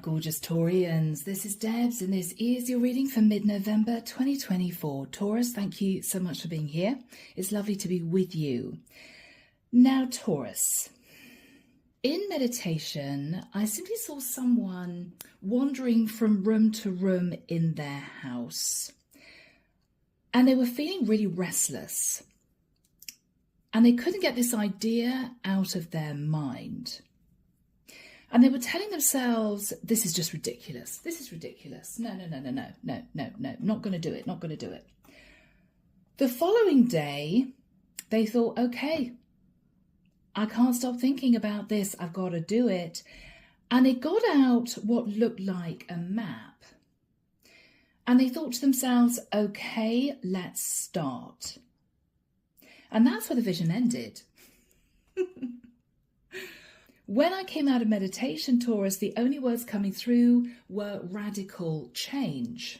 gorgeous Taurians. This is Debs and this is your reading for mid-November 2024. Taurus, thank you so much for being here. It's lovely to be with you. Now, Taurus, in meditation, I simply saw someone wandering from room to room in their house. And they were feeling really restless. And they couldn't get this idea out of their mind. And they were telling themselves, this is just ridiculous. This is ridiculous. No, not going to do it, not going to do it. The following day, they thought, okay, I can't stop thinking about this. I've got to do it. And they got out what looked like a map. And they thought to themselves, okay, let's start. And that's where the vision ended. When I came out of meditation, Taurus, the only words coming through were radical change.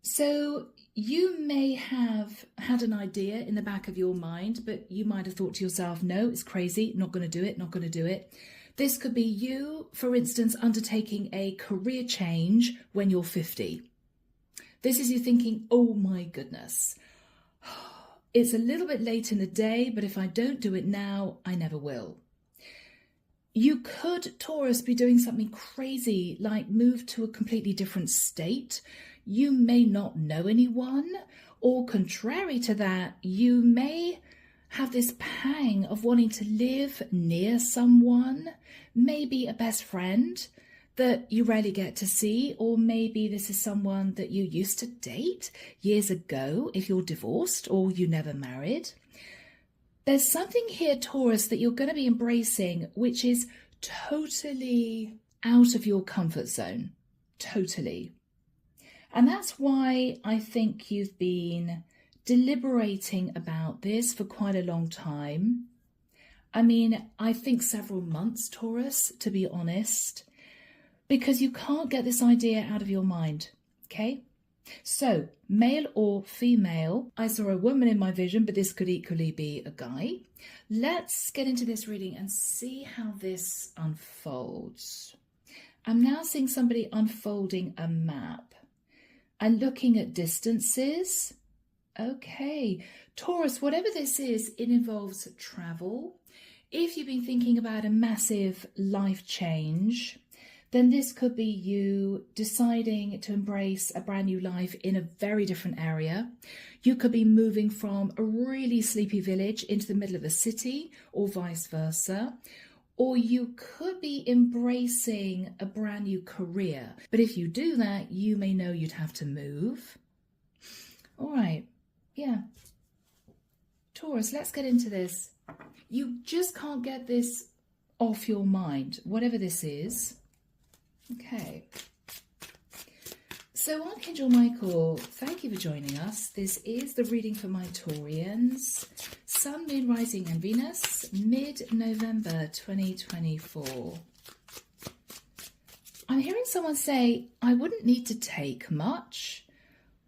So you may have had an idea in the back of your mind, but you might have thought to yourself, no, it's crazy, not going to do it, not going to do it. This could be you, for instance, undertaking a career change when you're 50. This is you thinking, oh my goodness. It's a little bit late in the day, but if I don't do it now, I never will. You could, Taurus, be doing something crazy, like move to a completely different state. You may not know anyone, or contrary to that, you may have this pang of wanting to live near someone, maybe a best friend that you rarely get to see, or maybe this is someone that you used to date years ago if you're divorced or you never married. There's something here, Taurus, that you're going to be embracing, which is totally out of your comfort zone. Totally. And that's why I think you've been deliberating about this for quite a long time. I mean, I think several months, Taurus, to be honest. Because you can't get this idea out of your mind, okay? So, male or female, I saw a woman in my vision, but this could equally be a guy. Let's get into this reading and see how this unfolds. I'm now seeing somebody unfolding a map and looking at distances. Okay, Taurus, whatever this is, it involves travel. If you've been thinking about a massive life change, then this could be you deciding to embrace a brand new life in a very different area. You could be moving from a really sleepy village into the middle of a city, or vice versa. Or you could be embracing a brand new career. But if you do that, you may know you'd have to move. All right, yeah. Taurus, let's get into this. You just can't get this off your mind, whatever this is. Okay, so Archangel Michael, thank you for joining us. This is the reading for my Taurians, Sun, Moon, Rising and Venus, mid-November 2024. I'm hearing someone say, I wouldn't need to take much,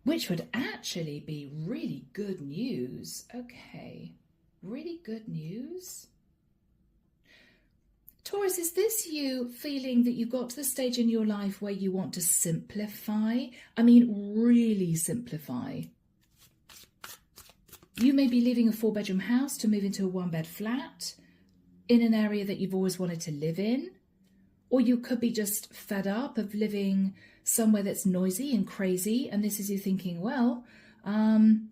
which would actually be really good news. Okay, really good news. Taurus, is this you feeling that you got to the stage in your life where you want to simplify? I mean, really simplify. You may be leaving a 4-bedroom house to move into a 1-bed flat in an area that you've always wanted to live in. Or you could be just fed up of living somewhere that's noisy and crazy. And this is you thinking, well, I'm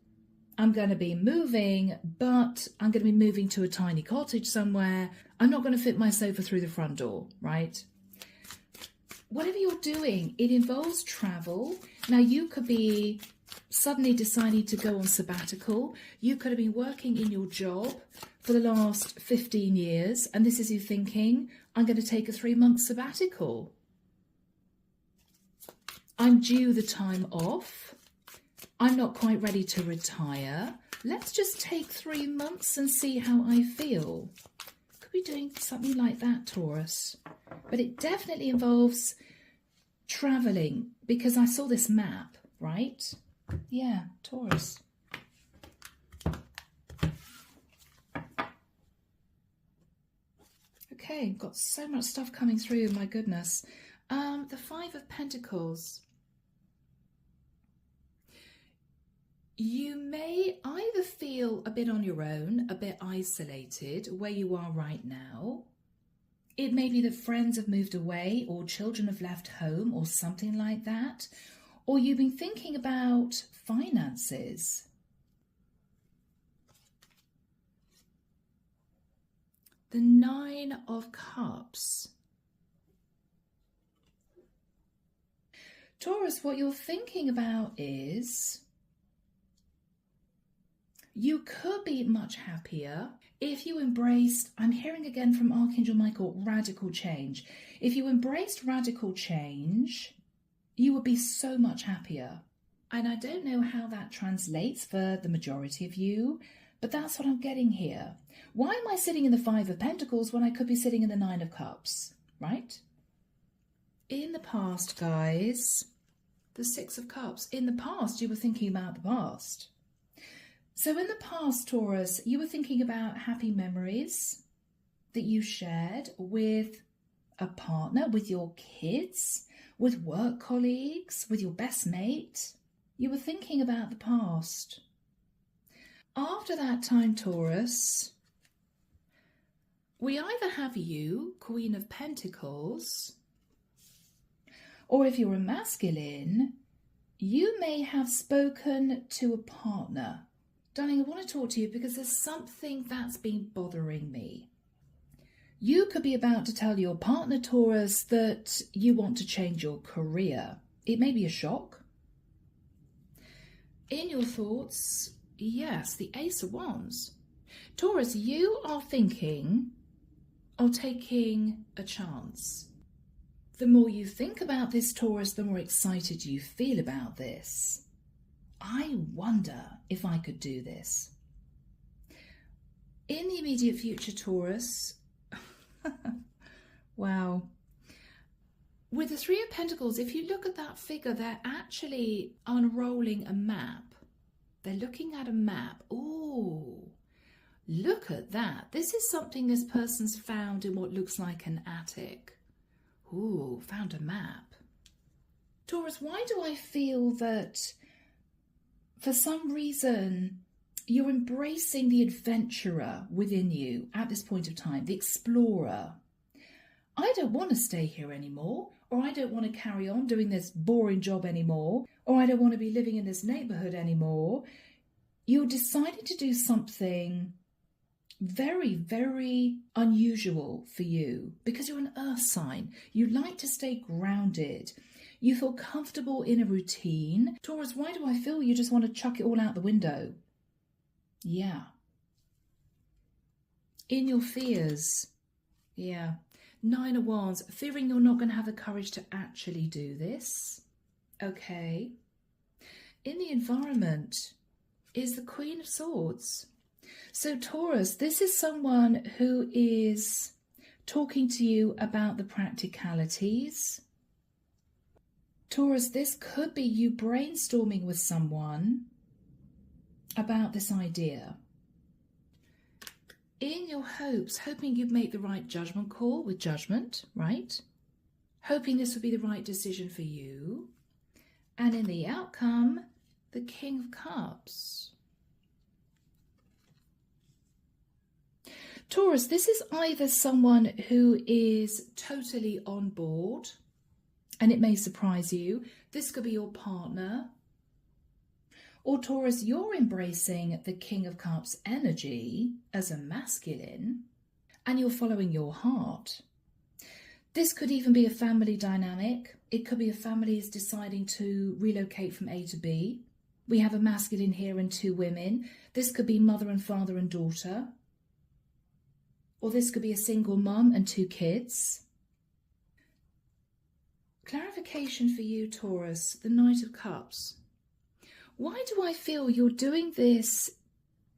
going to be moving, but I'm going to be moving to a tiny cottage somewhere. I'm not going to fit my sofa through the front door, right? Whatever you're doing, it involves travel. Now, you could be suddenly deciding to go on sabbatical. You could have been working in your job for the last 15 years, and this is you thinking, I'm going to take a 3-month sabbatical. I'm due the time off. I'm not quite ready to retire. Let's just take 3 months and see how I feel. Could be doing something like that, Taurus. But it definitely involves traveling, because I saw this map, right? Yeah, Taurus. Okay, got so much stuff coming through, my goodness. The Five of Pentacles. You may either feel a bit on your own, a bit isolated where you are right now. It may be that friends have moved away or children have left home or something like that. Or you've been thinking about finances. The Nine of Cups. Taurus, what you're thinking about is you could be much happier if you embraced, I'm hearing again from Archangel Michael, radical change. If you embraced radical change, you would be so much happier. And I don't know how that translates for the majority of you, but that's what I'm getting here. Why am I sitting in the Five of Pentacles when I could be sitting in the Nine of Cups, right? In the past, guys, the Six of Cups. In the past, you were thinking about the past. So in the past, Taurus, you were thinking about happy memories that you shared with a partner, with your kids, with work colleagues, with your best mate. You were thinking about the past. After that time, Taurus, we either have you, Queen of Pentacles, or if you're a masculine, you may have spoken to a partner. Darling, I want to talk to you because there's something that's been bothering me. You could be about to tell your partner, Taurus, that you want to change your career. It may be a shock. In your thoughts, yes, the Ace of Wands. Taurus, you are thinking of taking a chance. The more you think about this, Taurus, the more excited you feel about this. I wonder if I could do this. In the immediate future, Taurus, wow. With the Three of Pentacles, if you look at that figure, they're actually unrolling a map. They're looking at a map. Oh, look at that. This is something this person's found in what looks like an attic. Ooh, found a map. Taurus, why do I feel that for some reason you're embracing the adventurer within you at this point of time, the explorer? I don't want to stay here anymore, or I don't want to carry on doing this boring job anymore, or I don't want to be living in this neighborhood anymore. You're deciding to do something very, very unusual for you because you're an earth sign. You like to stay grounded. You feel comfortable in a routine. Taurus, why do I feel you just want to chuck it all out the window? Yeah. In your fears. Yeah. Nine of Wands, fearing you're not going to have the courage to actually do this. Okay. In the environment is the Queen of Swords. So Taurus, this is someone who is talking to you about the practicalities. Taurus, this could be you brainstorming with someone about this idea. In your hopes, hoping you'd make the right judgment call with judgment, right? Hoping this would be the right decision for you. And in the outcome, the King of Cups. Taurus, this is either someone who is totally on board, and it may surprise you. This could be your partner. Or Taurus, you're embracing the King of Cups energy as a masculine, and you're following your heart. This could even be a family dynamic. It could be a family is deciding to relocate from A to B. We have a masculine here and two women. This could be mother and father and daughter. Or this could be a single mum and two kids. Clarification for you, Taurus, the Knight of Cups. Why do I feel you're doing this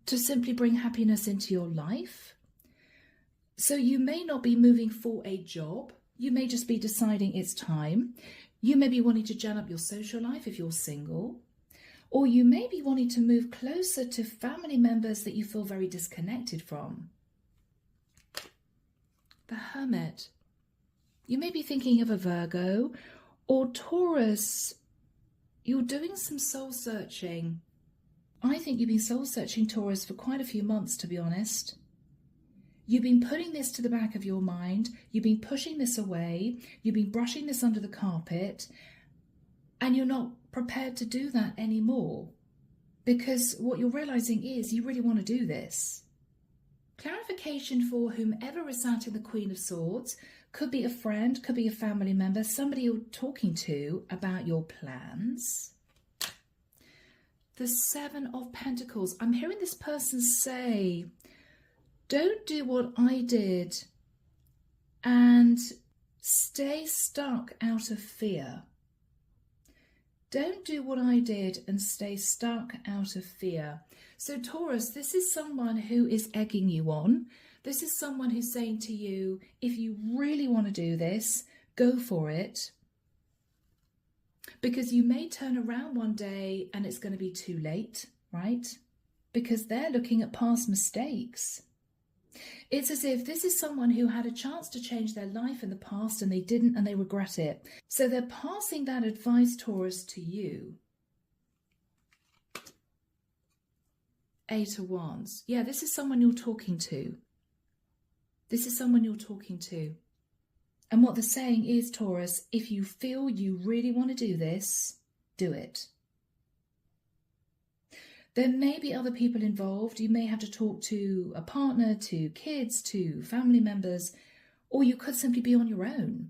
to simply bring happiness into your life? So you may not be moving for a job. You may just be deciding it's time. You may be wanting to gel up your social life if you're single. Or you may be wanting to move closer to family members that you feel very disconnected from. The Hermit. You may be thinking of a Virgo or Taurus. You're doing some soul searching. I think you've been soul searching, Taurus, for quite a few months, to be honest. You've been putting this to the back of your mind. You've been pushing this away. You've been brushing this under the carpet. And you're not prepared to do that anymore. Because what you're realizing is you really want to do this. Clarification for whomever is sat in the Queen of Swords. Could be a friend, could be a family member, somebody you're talking to about your plans. The Seven of Pentacles. I'm hearing this person say, don't do what I did and stay stuck out of fear. Don't do what I did and stay stuck out of fear. So Taurus, this is someone who is egging you on. This is someone who's saying to you, if you really want to do this, go for it. Because you may turn around one day and it's going to be too late, right? Because they're looking at past mistakes. It's as if this is someone who had a chance to change their life in the past and they didn't and they regret it. So they're passing that advice, Taurus, to you. Eight of Wands. Yeah, this is someone you're talking to. This is someone you're talking to. And what they're saying is, Taurus, if you feel you really want to do this, do it. There may be other people involved. You may have to talk to a partner, to kids, to family members, or you could simply be on your own.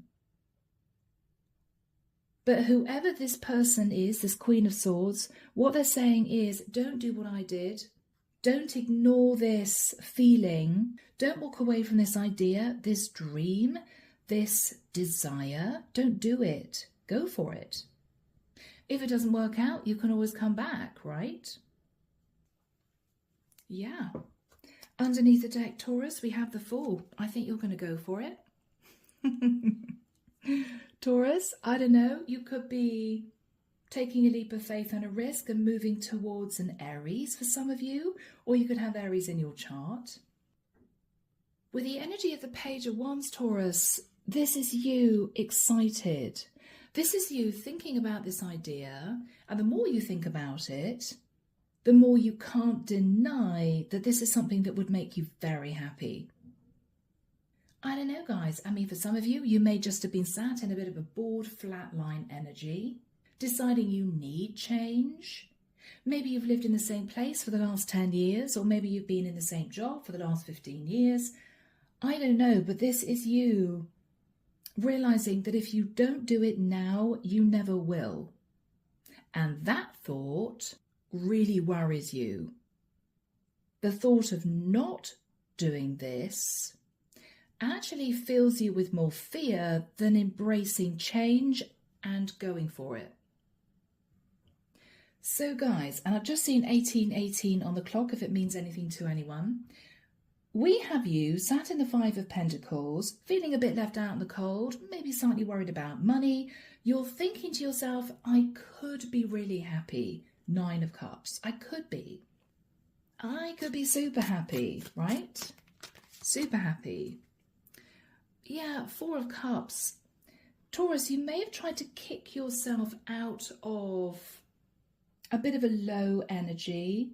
But whoever this person is, this Queen of Swords, what they're saying is, don't do what I did. Don't ignore this feeling. Don't walk away from this idea, this dream, this desire. Don't do it. Go for it. If it doesn't work out, you can always come back, right? Yeah. Underneath the deck, Taurus, we have the Fool. I think you're going to go for it. Taurus, I don't know, you could be taking a leap of faith and a risk and moving towards an Aries for some of you, or you could have Aries in your chart. With the energy of the Page of Wands, Taurus, this is you excited. This is you thinking about this idea, and the more you think about it, the more you can't deny that this is something that would make you very happy. I don't know, guys. I mean, for some of you, you may just have been sat in a bit of a bored, flatline energy, deciding you need change. Maybe you've lived in the same place for the last 10 years, or maybe you've been in the same job for the last 15 years. I don't know, but this is you realizing that if you don't do it now, you never will. And that thought really worries you. The thought of not doing this actually fills you with more fear than embracing change and going for it. So guys, and I've just seen 1818 on the clock, if it means anything to anyone. We have you sat in the Five of Pentacles, feeling a bit left out in the cold, maybe slightly worried about money. You're thinking to yourself, I could be really happy. Nine of Cups. I could be super happy, right? Super happy. Yeah, Four of Cups. Taurus, you may have tried to kick yourself out of a bit of a low energy,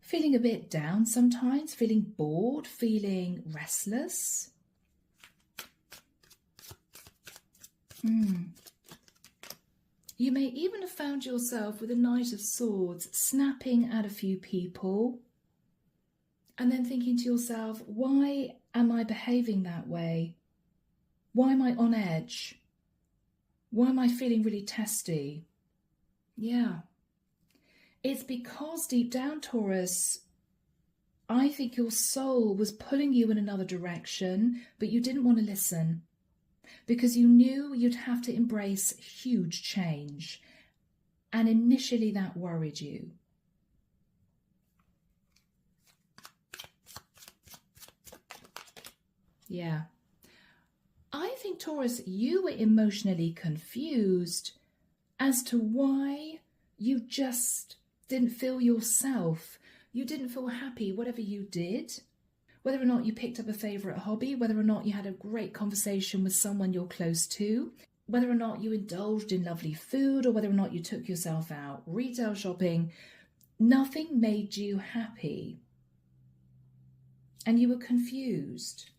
feeling a bit down sometimes, feeling bored, feeling restless. You may even have found yourself with a Knight of Swords snapping at a few people and then thinking to yourself, why am I behaving that way? Why am I on edge? Why am I feeling really testy? Yeah. It's because deep down, Taurus, I think your soul was pulling you in another direction, but you didn't want to listen because you knew you'd have to embrace huge change. And initially that worried you. Yeah. I think, Taurus, you were emotionally confused as to why you just didn't feel yourself. You didn't feel happy, whatever you did. whether or not you picked up a favourite hobby, whether or not you had a great conversation with someone you're close to, whether or not you indulged in lovely food, or whether or not you took yourself out retail shopping, nothing made you happy. And you were confused.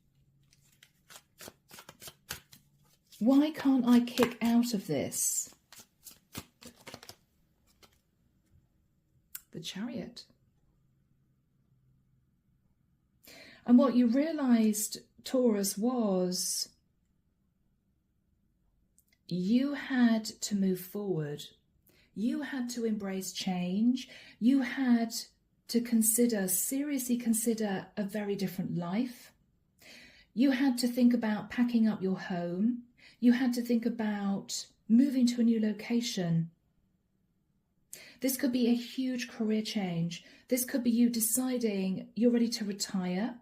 Why can't I kick out of this? The Chariot. And what you realized, Taurus, was you had to move forward. You had to embrace change. You had to seriously consider a very different life. You had to think about packing up your home. You had to think about moving to a new location. This could be a huge career change. This could be you deciding you're ready to retire.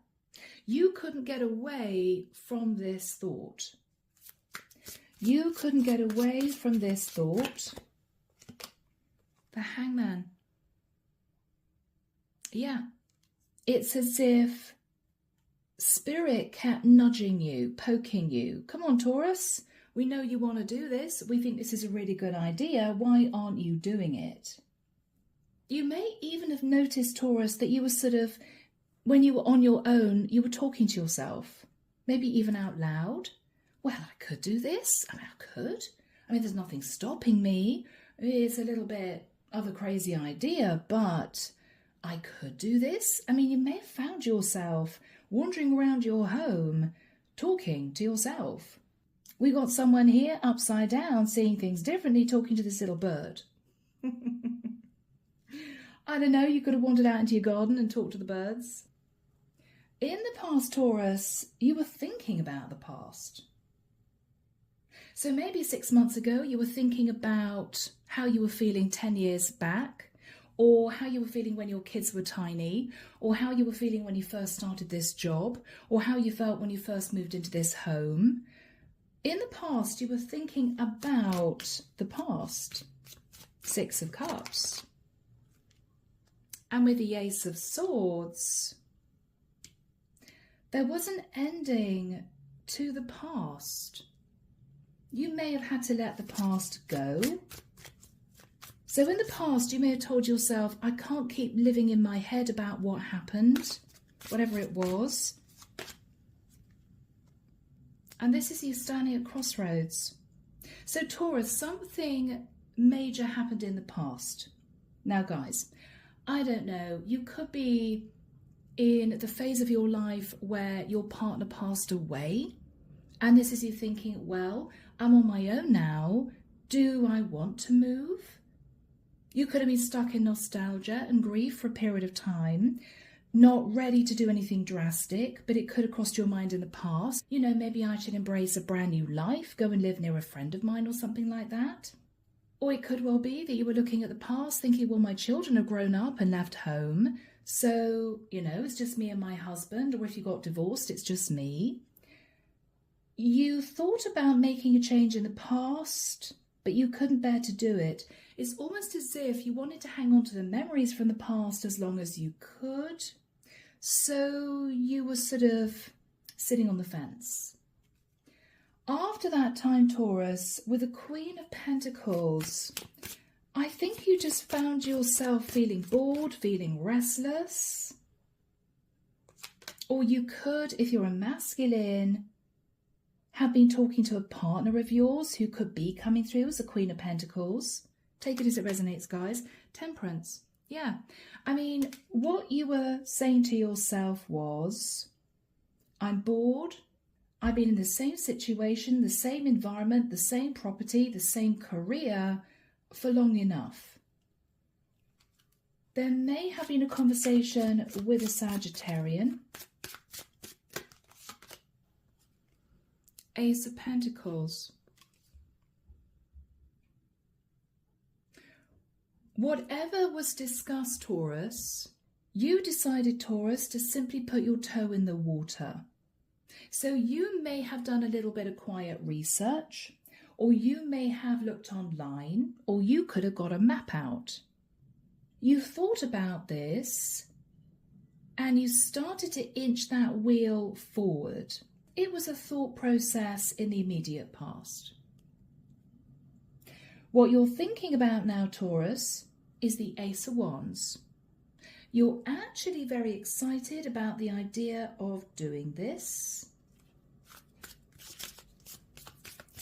You couldn't get away from this thought. You couldn't get away from this thought. The Hangman. Yeah, it's as if Spirit kept nudging you, poking you. Come on, Taurus. We know you want to do this. We think this is a really good idea. Why aren't you doing it? You may even have noticed, Taurus, that you were sort of, when you were on your own, you were talking to yourself, maybe even out loud. Well, I could do this. I could. There's nothing stopping me. It's a little bit of a crazy idea, but I could do this. You may have found yourself wandering around your home, talking to yourself. We got someone here upside down, seeing things differently, talking to this little bird. I don't know, you could have wandered out into your garden and talked to the birds. In the past, Taurus, you were thinking about the past. So maybe 6 months ago, you were thinking about how you were feeling 10 years back, or how you were feeling when your kids were tiny, or how you were feeling when you first started this job, or how you felt when you first moved into this home. In the past, you were thinking about the past. 6 of Cups. And with the Ace of Swords, there was an ending to the past. You may have had to let the past go. So in the past, you may have told yourself, I can't keep living in my head about what happened, whatever it was. And this is you standing at crossroads. So Taurus, something major happened in the past. Now, guys, I don't know, you could be in the phase of your life where your partner passed away. And this is you thinking, well, I'm on my own now. Do I want to move? You could have been stuck in nostalgia and grief for a period of time, not ready to do anything drastic, but it could have crossed your mind in the past. Maybe I should embrace a brand new life, go and live near a friend of mine or something like that. Or it could well be that you were looking at the past thinking, well, my children have grown up and left home. So, it's just me and my husband. Or if you got divorced, it's just me. You thought about making a change in the past, but you couldn't bear to do it. It's almost as if you wanted to hang on to the memories from the past as long as you could. So you were sort of sitting on the fence. After that time, Taurus, with the Queen of Pentacles, I think you just found yourself feeling bored, feeling restless. Or you could, if you're a masculine, have been talking to a partner of yours who could be coming through as a Queen of Pentacles. Take it as it resonates, guys. Temperance. Yeah. What you were saying to yourself was, I'm bored. I've been in the same situation, the same environment, the same property, the same career for long enough. There may have been a conversation with a Sagittarian. Ace of Pentacles. Whatever was discussed, Taurus, you decided, Taurus, to simply put your toe in the water. So you may have done a little bit of quiet research, or you may have looked online, or you could have got a map out. You thought about this, and you started to inch that wheel forward. It was a thought process in the immediate past. What you're thinking about now, Taurus, is the Ace of Wands. You're actually very excited about the idea of doing this.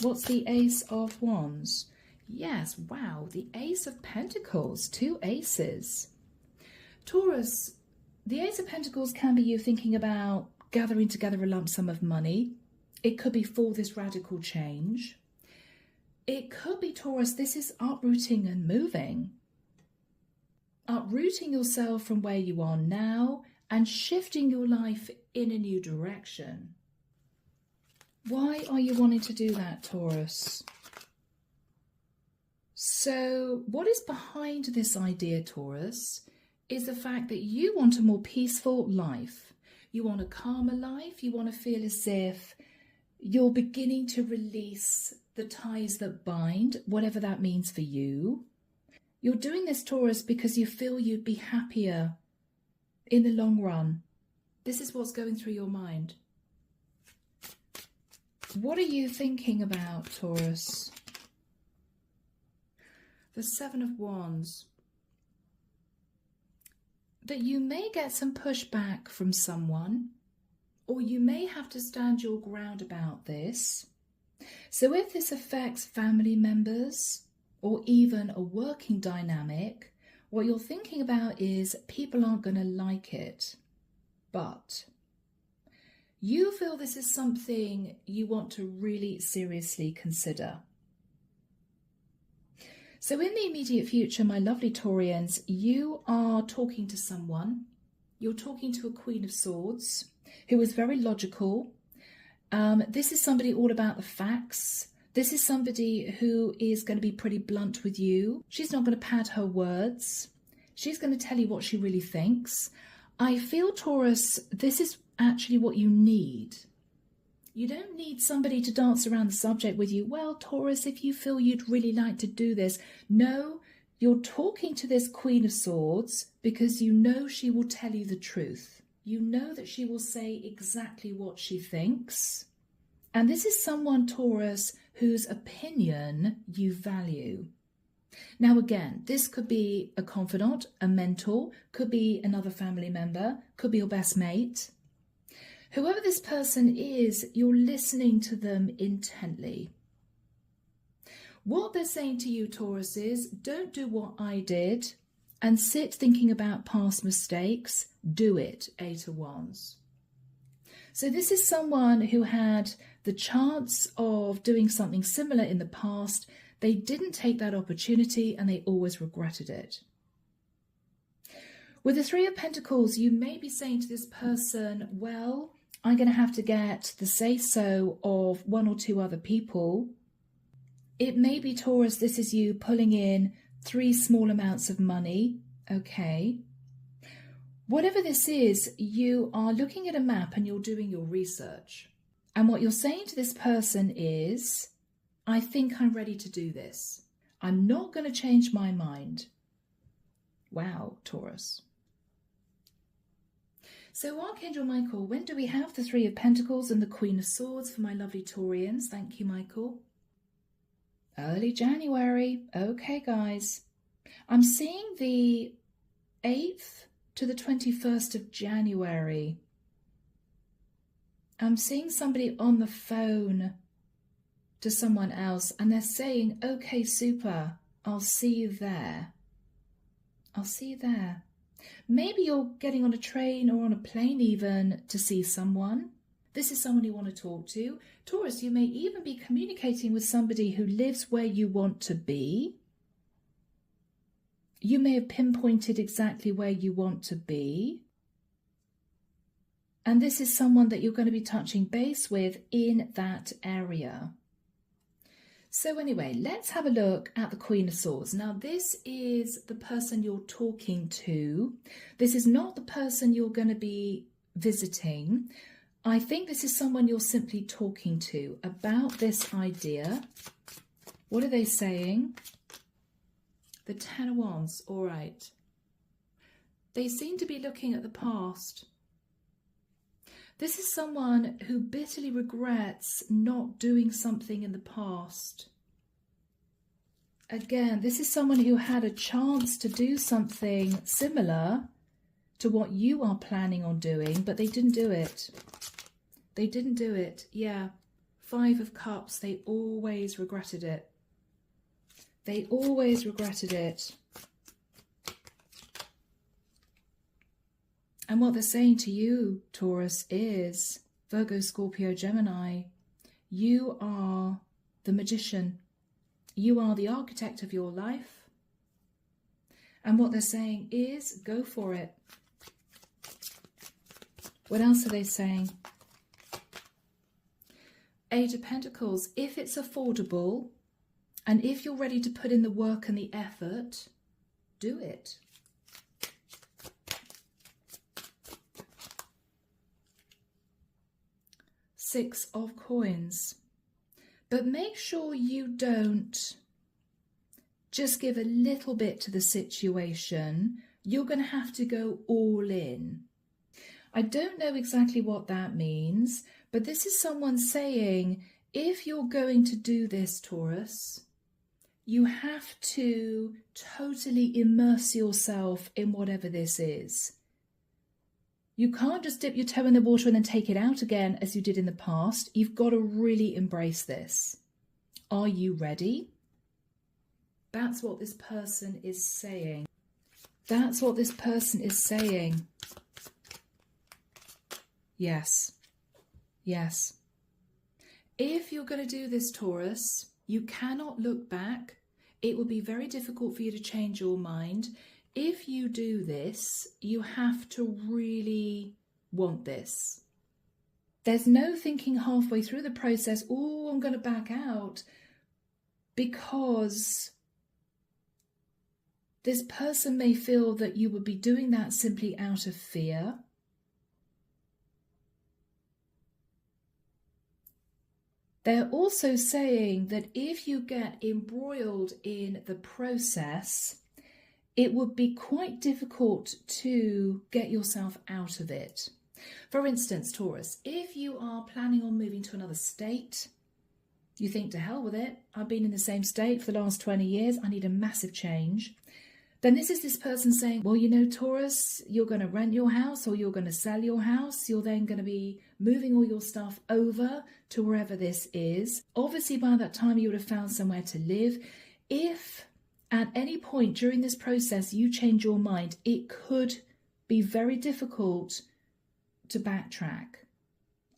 What's the Ace of Wands? Yes, wow, the Ace of Pentacles, 2 aces. Taurus, the Ace of Pentacles can be you thinking about gathering together a lump sum of money. It could be for this radical change. It could be, Taurus, this is uprooting and moving. Uprooting yourself from where you are now and shifting your life in a new direction. Why are you wanting to do that, Taurus? So what is behind this idea, Taurus, is the fact that you want a more peaceful life. You want a calmer life. You want to feel as if you're beginning to release the ties that bind, whatever that means for you. You're doing this, Taurus, because you feel you'd be happier in the long run. This is what's going through your mind. What are you thinking about, Taurus? The 7 of Wands. That you may get some pushback from someone, or you may have to stand your ground about this. So if this affects family members or even a working dynamic, what you're thinking about is people aren't going to like it. But you feel this is something you want to really seriously consider. So in the immediate future, my lovely Taurians, you are talking to someone. You're talking to a Queen of Swords who is very logical. This is somebody all about the facts. This is somebody who is going to be pretty blunt with you. She's not going to pad her words. She's going to tell you what she really thinks. I feel, Taurus, this is actually what you need. You don't need somebody to dance around the subject with you. Well, Taurus, if you feel you'd really like to do this. No, you're talking to this Queen of Swords because you know she will tell you the truth. You know that she will say exactly what she thinks. And this is someone, Taurus, whose opinion you value. Now, again, this could be a confidant, a mentor, could be another family member, could be your best mate. Whoever this person is, you're listening to them intently. What they're saying to you, Taurus, is don't do what I did and sit thinking about past mistakes. Do it, 8 of Wands. So this is someone who had the chance of doing something similar in the past. They didn't take that opportunity and they always regretted it. With the 3 of Pentacles, you may be saying to this person, well, I'm going to have to get the say-so of 1 or 2 other people. It may be, Taurus, this is you pulling in 3 small amounts of money. Okay. Whatever this is, you are looking at a map and you're doing your research. And what you're saying to this person is, I think I'm ready to do this. I'm not going to change my mind. Wow, Taurus. So Archangel Michael, when do we have the 3 of Pentacles and the Queen of Swords for my lovely Taurians? Thank you, Michael. Early January. Okay, guys. I'm seeing the 8th to the 21st of January. I'm seeing somebody on the phone to someone else and they're saying, okay, super, I'll see you there. I'll see you there. Maybe you're getting on a train or on a plane even to see someone. This is someone you want to talk to. Taurus, you may even be communicating with somebody who lives where you want to be. You may have pinpointed exactly where you want to be. And this is someone that you're going to be touching base with in that area. So anyway, let's have a look at the Queen of Swords. Now, this is the person you're talking to. This is not the person you're going to be visiting. I think this is someone you're simply talking to about this idea. What are they saying? The 10 of Wands. All right. They seem to be looking at the past. This is someone who bitterly regrets not doing something in the past. Again, this is someone who had a chance to do something similar to what you are planning on doing, but they didn't do it. They didn't do it. Yeah. 5 of Cups. They always regretted it. They always regretted it. And what they're saying to you, Taurus, is Virgo, Scorpio, Gemini, you are the magician. You are the architect of your life. And what they're saying is, go for it. What else are they saying? 8 of Pentacles. If it's affordable, and if you're ready to put in the work and the effort, do it. Six of Coins. But make sure you don't just give a little bit to the situation. You're going to have to go all in. I don't know exactly what that means, but this is someone saying, if you're going to do this, Taurus, you have to totally immerse yourself in whatever this is. You can't just dip your toe in the water and then take it out again as you did in the past. You've got to really embrace this. Are you ready? That's what this person is saying. That's what this person is saying. Yes. Yes. If you're going to do this, Taurus, you cannot look back. It will be very difficult for you to change your mind. If you do this, you have to really want this. There's no thinking halfway through the process, oh, I'm going to back out, because this person may feel that you would be doing that simply out of fear. They're also saying that if you get embroiled in the process, it would be quite difficult to get yourself out of it. For instance, Taurus, if you are planning on moving to another state, you think, to hell with it, I've been in the same state for the last 20 years, I need a massive change. Then this is this person saying, well, you know, Taurus, you're going to rent your house or you're going to sell your house. You're then going to be moving all your stuff over to wherever this is. Obviously, by that time, you would have found somewhere to live. If at any point during this process you change your mind, it could be very difficult to backtrack.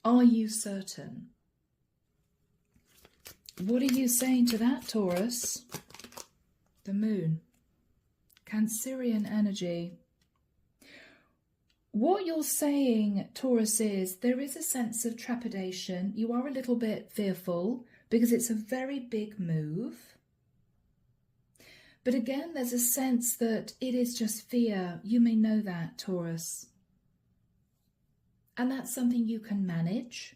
Are you certain? What are you saying to that, Taurus? The Moon. Cancerian energy. What you're saying, Taurus, is there is a sense of trepidation. You are a little bit fearful because it's a very big move. But again, there's a sense that it is just fear. You may know that, Taurus. And that's something you can manage.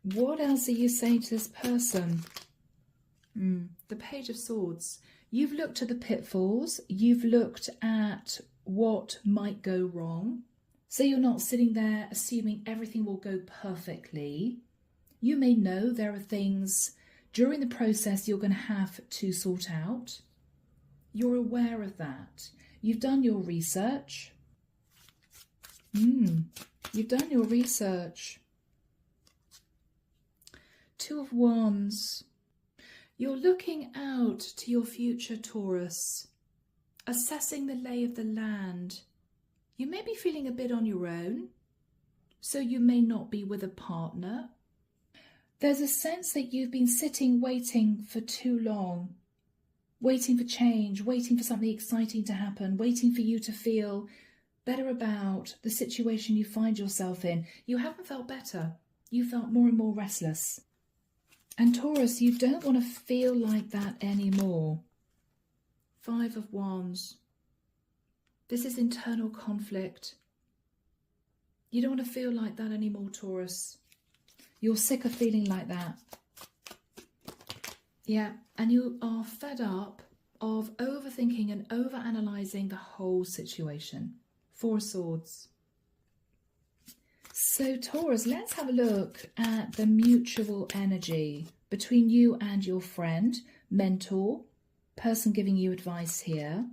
What else are you saying to this person? The Page of Swords. You've looked at the pitfalls. You've looked at what might go wrong. So you're not sitting there assuming everything will go perfectly. You may know there are things during the process you're going to have to sort out. You're aware of that. You've done your research. You've done your research. 2 of Wands. You're looking out to your future, Taurus, assessing the lay of the land. You may be feeling a bit on your own, so you may not be with a partner. There's a sense that you've been sitting waiting for too long, waiting for change, waiting for something exciting to happen, waiting for you to feel better about the situation you find yourself in. You haven't felt better. You felt more and more restless. And Taurus, you don't want to feel like that anymore. 5 of Wands. This is internal conflict. You don't want to feel like that anymore, Taurus. You're sick of feeling like that. Yeah, and you are fed up of overthinking and overanalyzing the whole situation. 4 of Swords. So Taurus, let's have a look at the mutual energy between you and your friend, mentor, person giving you advice here.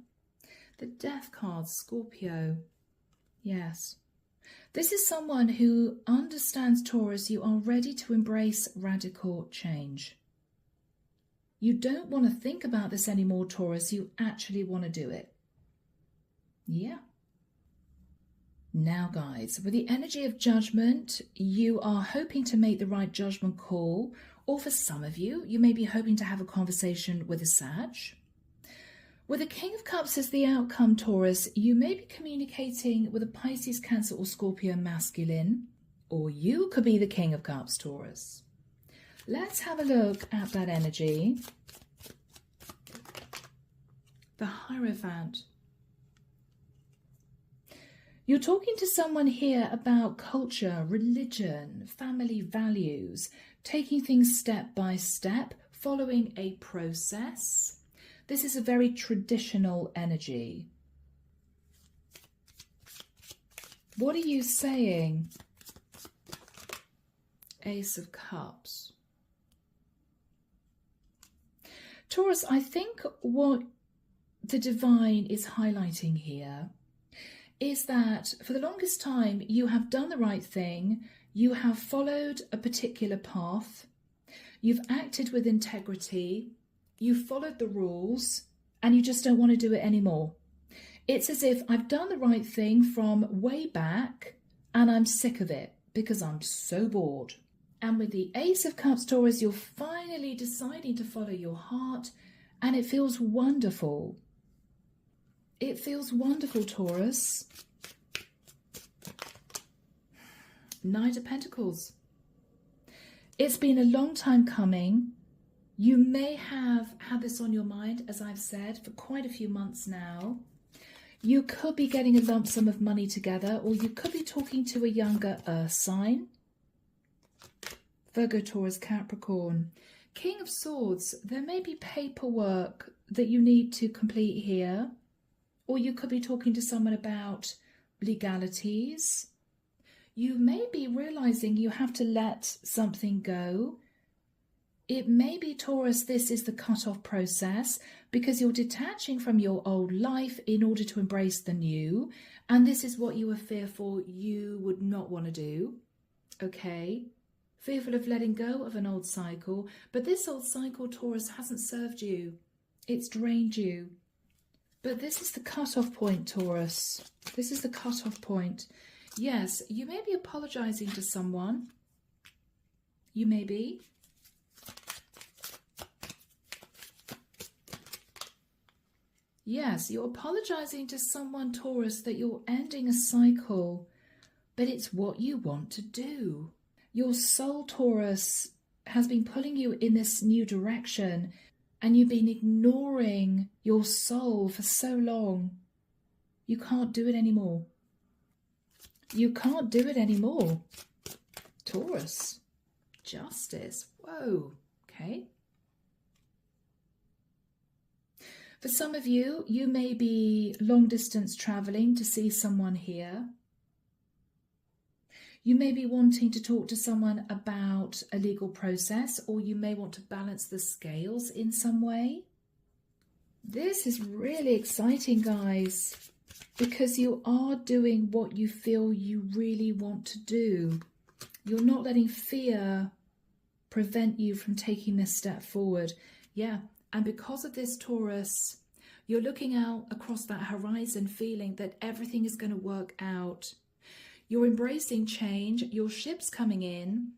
The Death card, Scorpio. Yes. This is someone who understands, Taurus, you are ready to embrace radical change. You don't want to think about this anymore, Taurus. You actually want to do it. Yeah. Now, guys, with the energy of judgment, you are hoping to make the right judgment call, or for some of you, you may be hoping to have a conversation with a Sag. With the King of Cups as the outcome, Taurus, you may be communicating with a Pisces, Cancer or Scorpio masculine, or you could be the King of Cups, Taurus. Let's have a look at that energy. The Hierophant. You're talking to someone here about culture, religion, family values, taking things step by step, following a process. This is a very traditional energy. What are you saying? Ace of Cups. Taurus, I think what the divine is highlighting here is that for the longest time you have done the right thing, you have followed a particular path, you've acted with integrity, you've followed the rules, and you just don't want to do it anymore. It's as if I've done the right thing from way back and I'm sick of it because I'm so bored. And with the Ace of Cups, Taurus, you're finally deciding to follow your heart, and it feels wonderful. It feels wonderful, Taurus. Knight of Pentacles. It's been a long time coming. You may have had this on your mind, as I've said, for quite a few months now. You could be getting a lump sum of money together, or you could be talking to a younger Earth sign. Virgo, Taurus, Capricorn. King of Swords. There may be paperwork that you need to complete here. Or you could be talking to someone about legalities. You may be realizing you have to let something go. It may be, Taurus, this is the cutoff process because you're detaching from your old life in order to embrace the new. And this is what you were fearful you would not want to do. Okay? Fearful of letting go of an old cycle. But this old cycle, Taurus, hasn't served you. It's drained you. But this is the cutoff point, Taurus. This is the cutoff point. Yes, you may be apologizing to someone. You may be. Yes, you're apologizing to someone, Taurus, that you're ending a cycle, but it's what you want to do. Your soul, Taurus, has been pulling you in this new direction, and you've been ignoring your soul for so long. You can't do it anymore. You can't do it anymore. Taurus. Justice. Whoa. Okay. For some of you, you may be long distance traveling to see someone here. You may be wanting to talk to someone about a legal process, or you may want to balance the scales in some way. This is really exciting, guys, because you are doing what you feel you really want to do. You're not letting fear prevent you from taking this step forward. Yeah, and because of this, Taurus, you're looking out across that horizon feeling that everything is going to work out. You're embracing change, your ship's coming in,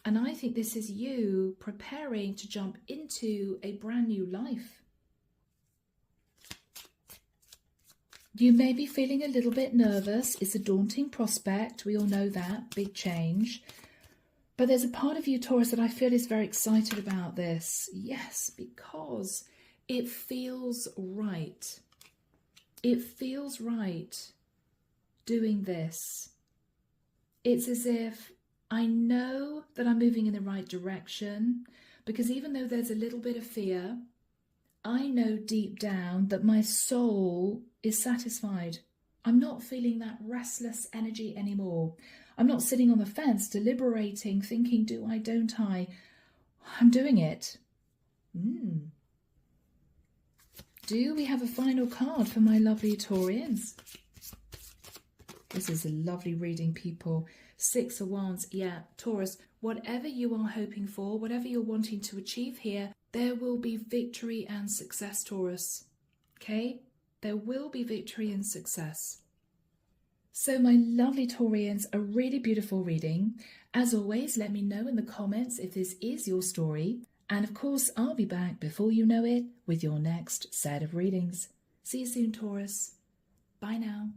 and I think this is you preparing to jump into a brand new life. You may be feeling a little bit nervous. It's a daunting prospect. We all know that, big change. But there's a part of you, Taurus, that I feel is very excited about this. Yes, because it feels right. It feels right doing this. It's as if I know that I'm moving in the right direction, because even though there's a little bit of fear, I know deep down that my soul is satisfied. I'm not feeling that restless energy anymore. I'm not sitting on the fence, deliberating, thinking, do I, don't I? I'm doing it. Do we have a final card for my lovely Taurians? This is a lovely reading, people. 6 of Wands. Yeah, Taurus, whatever you are hoping for, whatever you're wanting to achieve here, there will be victory and success, Taurus. Okay? There will be victory and success. So my lovely Taurians, a really beautiful reading. As always, let me know in the comments if this is your story. And of course, I'll be back before you know it with your next set of readings. See you soon, Taurus. Bye now.